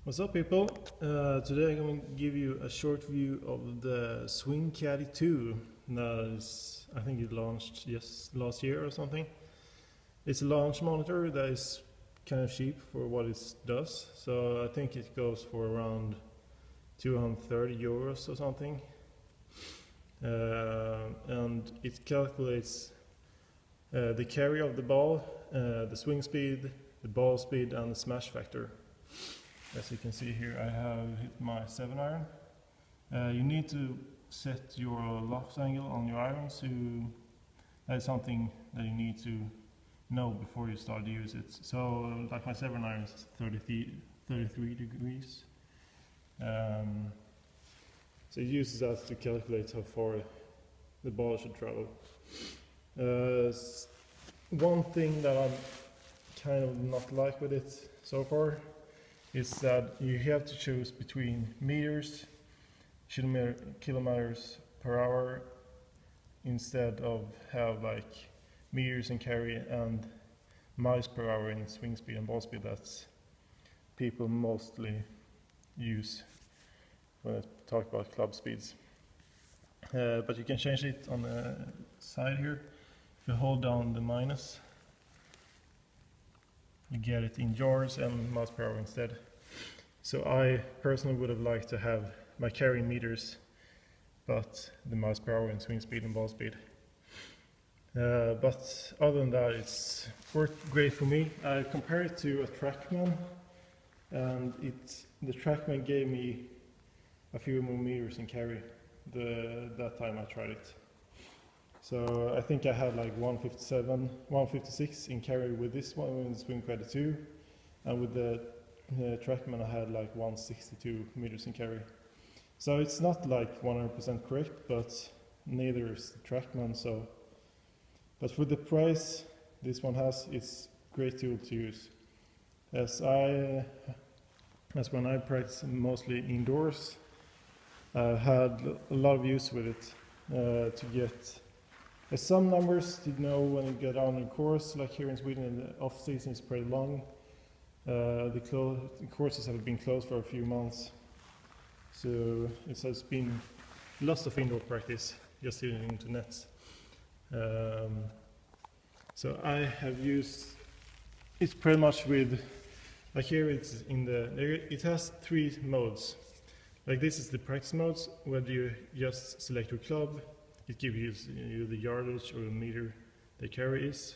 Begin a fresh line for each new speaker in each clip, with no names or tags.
What's up, people? Today I'm going to give you a short view of the Swingcaddie 2. That is, I think it launched last year or something. It's a launch monitor that is kind of cheap for what it does. So I think it goes for around 230 euros or something. And it calculates the carry of the ball, the swing speed, the ball speed, and the smash factor. As you can see here, I have hit my 7-iron. You need to set your loft angle on your iron, so that is something that you need to know before you start to use it. So, like my 7-iron is 33 degrees. So it uses that to calculate how far the ball should travel. One thing that I'm kind of not like with it so far is that you have to choose between meters, kilometers per hour, instead of have like meters in carry and miles per hour in swing speed and ball speed that people mostly use when they talk about club speeds. But you can change it on the side here. If you hold down the minus, you get it in yards and miles per hour instead. So I personally would have liked to have my carry in meters, but the miles per hour in swing speed and ball speed. But other than that, it's worked great for me. I compared it to a TrackMan, and the TrackMan gave me a few more meters in carry that time I tried it. So I think I had like 157, 156 in carry with this one in the Swingcaddie 2, and with the TrackMan I had like 162 meters in carry. So it's not like 100% correct, but neither is the TrackMan. So, but for the price this one has, it's a great tool to use. As when I practice mostly indoors, I had a lot of use with it to get some numbers to know when you get on the course. Like here in Sweden, the off season is pretty long. The courses have been closed for a few months, so it has been lots of indoor practice just hitting into nets. So I have used it pretty much with, like here it's it has 3 modes. Like this is the practice modes, where you just select your club. It gives you the yardage or the meter the carry is.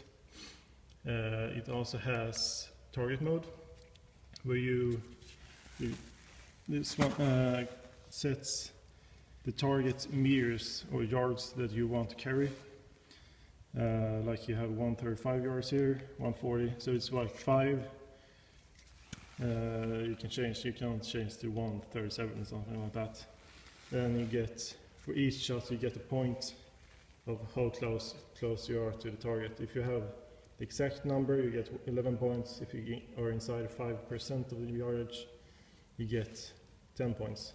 It also has target mode, where this one sets the target meters or yards that you want to carry. Like you have 135 yards here, 140, so it's like 5. You can change to 137 or something like that. Then you get, for each shot you get a point of how close you are to the target. If you have the exact number, you get 11 points. If you are inside 5% of the yardage, you get 10 points.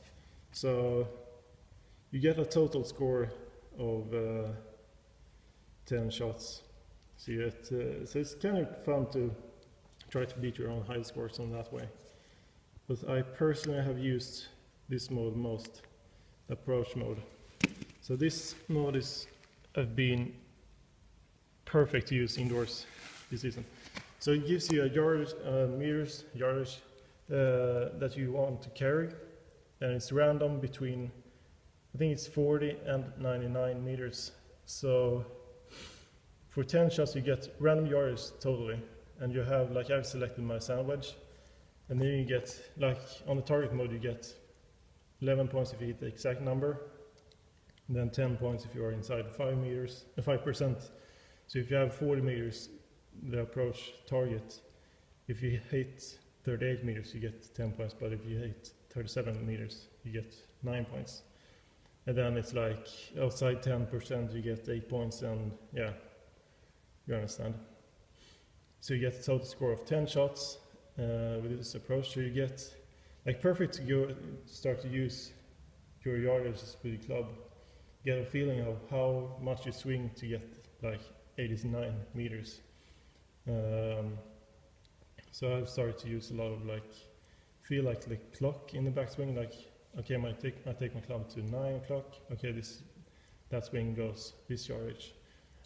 So you get a total score of 10 shots. So, so it's kind of fun to try to beat your own high scores on that way. But I personally have used this mode most, approach mode. So this mode have been perfect to use indoors this season. So it gives you a yardage, yardage that you want to carry, and it's random between, I think it's 40 and 99 meters. So for 10 shots you get random yardage totally, and you have, like I've selected my sandwich, and then you get, like on the target mode you get 11 points if you hit the exact number, and then 10 points if you are inside 5%. So if you have 40 meters, the approach target, if you hit 38 meters, you get 10 points, but if you hit 37 meters, you get 9 points. And then it's like outside 10%, you get 8 points, and yeah, you understand. So you get a total score of 10 shots with this approach. So you get like perfect to start to use your yardage with your club. Get a feeling of how much you swing to get like 89 meters. So I've started to use a lot of like feel like the clock in the backswing, like, okay, I take my club to 9 o'clock, okay, that swing goes this yardage.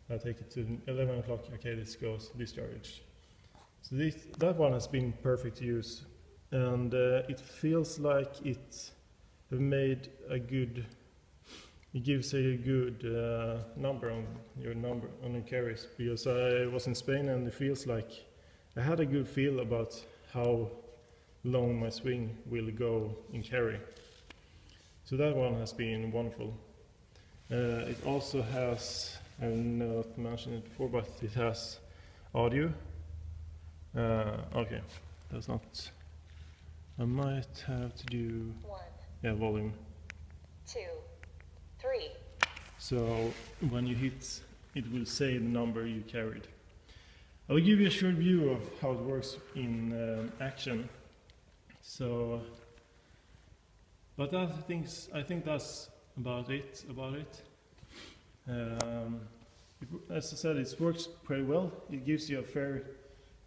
I take it to 11 o'clock, okay, this goes this yardage. So that one has been perfect to use, and it feels like it made a good, it gives a good number on your carries, because I was in Spain and it feels like I had a good feel about how long my swing will go in carry. So that one has been wonderful. It also has, I've not mentioned it before, but it has audio. Okay, that's not. I might have to do
1,
volume.
2, 3.
So when you hit, it will say the number you carried. I will give you a short view of how it works in action. So, but I think that's about it. As I said, it works pretty well. It gives you a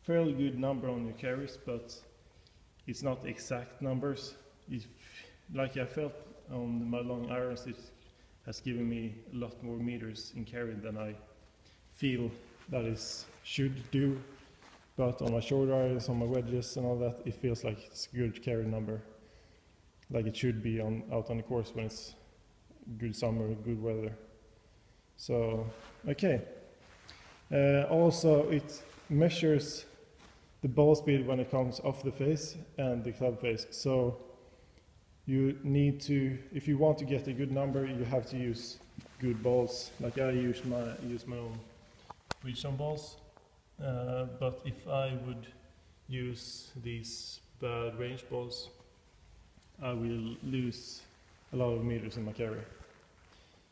fairly good number on your carries, but it's not exact numbers. Like I felt on my long irons, it has given me a lot more meters in carry than I feel that it should do. But on my short irons, on my wedges and all that, it feels like it's a good carry number, like it should be out on the course when it's good summer, good weather. So, okay. Also, it measures the ball speed when it comes off the face and the club face. So you need to, if you want to get a good number, you have to use good balls. Like I use my own Bridgestone balls. But if I would use these bad range balls, I will lose a lot of meters in my carry.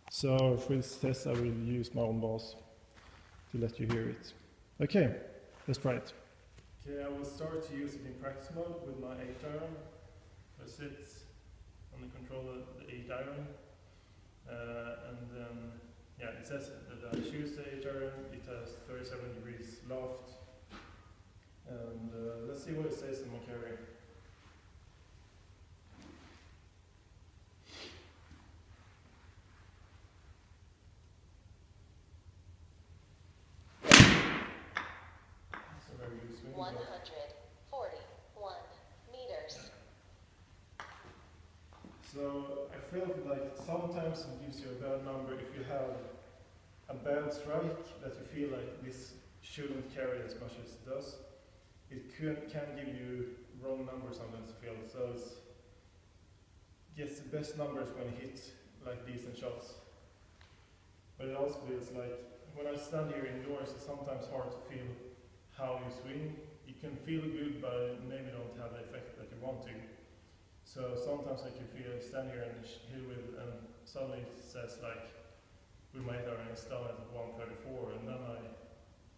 So for this test I will use my own balls to let you hear it. Okay, let's try it. Okay, I will start to use it in practice mode with my 8 iron. I sit on the controller, the 8 iron, and then, yeah, it says that I choose the 8 iron. It has 37 degrees loft, and let's see what it says in my carry. It's a very good swing.
141 meters.
So I felt like sometimes it gives you a bad number if you have a bad strike that you feel like this shouldn't carry as much as it does. It can give you wrong numbers sometimes, I feel. So it gets the best numbers when it hits like decent shots. But it also feels like when I stand here indoors, it's sometimes hard to feel how you swing. You can feel good, but maybe don't have the effect that you want to. So sometimes I can feel I stand here and hit with, and suddenly it says like, with my head and it's down at 134, and then I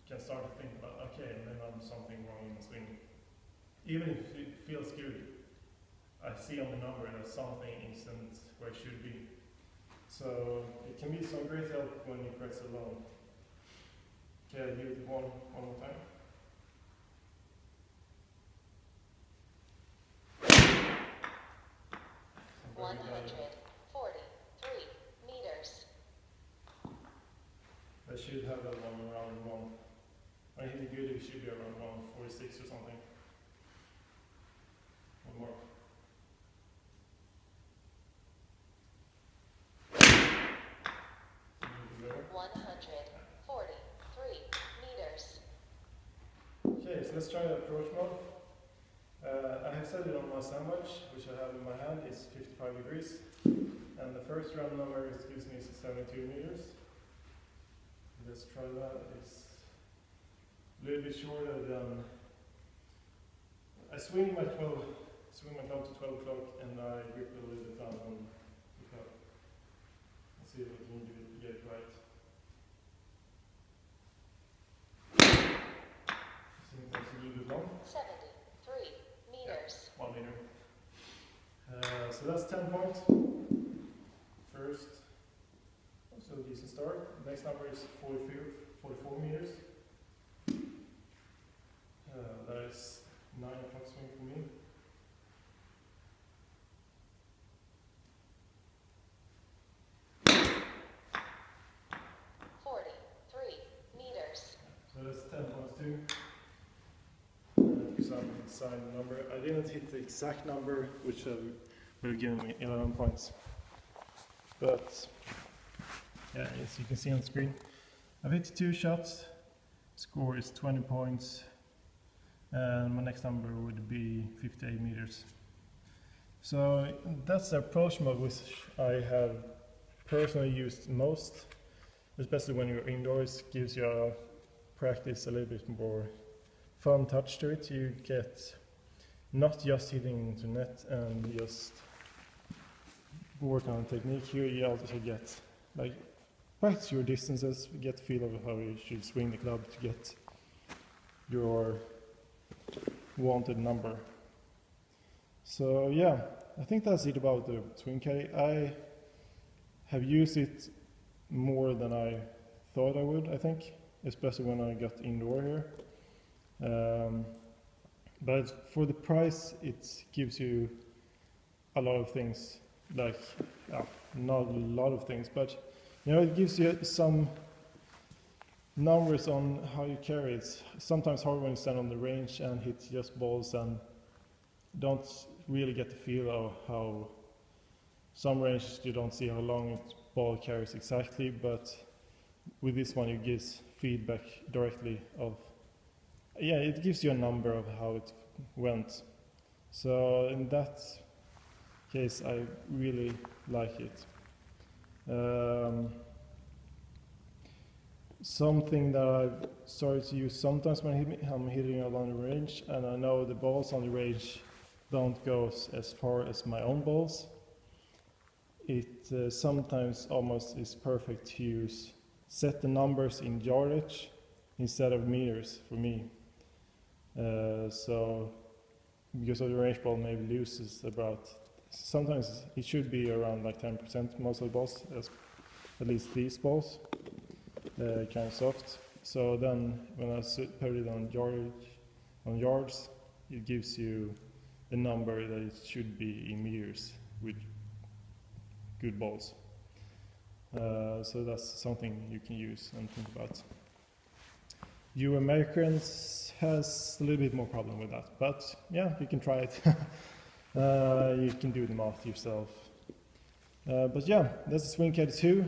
can start to think about, okay, maybe I'm something wrong in the swing. Even if it feels good, I see on the number that something isn't where it should be. So it can be some great help when you press alone. Okay, I'll give it one more time.
So 143 meters.
I should have that one around one. I hit it good, it should be around 146 or something. One more. Better.
143 meters.
Okay, so let's try the approach mode. I have set it on my sandwich, which I have in my hand, is 55 degrees. And the first round number gives me 72 meters. Let's try that. It's a little bit shorter than, I swing my club to 12 o'clock and I grip it a little bit down on the club. Let's see if I can get it right. Seems a little bit long.
73 meters.
Yeah, 1 meter. So that's 10 points. First, so decent start. Next number is 44 meters. That is 9 o'clock swing for me. assigned a number. I didn't hit the exact number, which will give me 11 points. But yeah, as you can see on the screen, I've hit 2 shots. Score is 20 points, and my next number would be 58 meters. So that's the approach mode which I have personally used most, especially when you're indoors. Gives you a practice a little bit more fun touch to it. You get not just hitting into net and just work on technique. Here you also get like practice your distances, get a feel of how you should swing the club to get your wanted number. So yeah, I think that's it about the Swingcaddie. I have used it more than I thought I would, I think, especially when I got indoor here. But for the price, it gives you a lot of things, like, not a lot of things, but you know, it gives you some numbers on how you carry it. It's sometimes hard when you stand on the range and hit just balls and don't really get the feel of how some ranges you don't see how long a ball carries exactly, but with this one it gives feedback directly of, yeah, it gives you a number of how it went. So in that case I really like it. Something that I've started to use sometimes when I'm hitting along the range, and I know the balls on the range don't go as far as my own balls. It sometimes almost is perfect to use, set the numbers in yardage instead of meters for me. So because of the range ball maybe loses about, sometimes it should be around like 10% most of the balls, at least these balls, kind of soft. So then when I put it on yards, it gives you the number that it should be in meters with good balls. So that's something you can use and think about. You Americans has a little bit more problem with that, but yeah, you can try it. You can do the math yourself. But yeah, that's the Swingcaddie 2.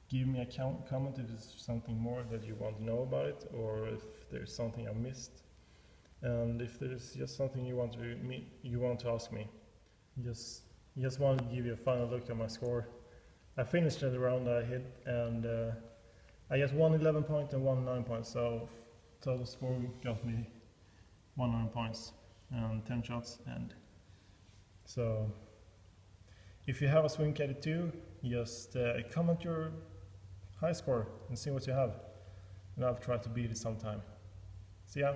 Give me a comment if there's something more that you want to know about it, or if there's something I missed. And if there's just something you want to ask me, just want to give you a final look at my score. I finished the round I hit, and I got 1 11 point and 1 9 points, so total score got me 1 9 points and 10 shots. And so if you have a Swingcaddie 2, just comment your high score and see what you have, and I'll try to beat it sometime. See ya!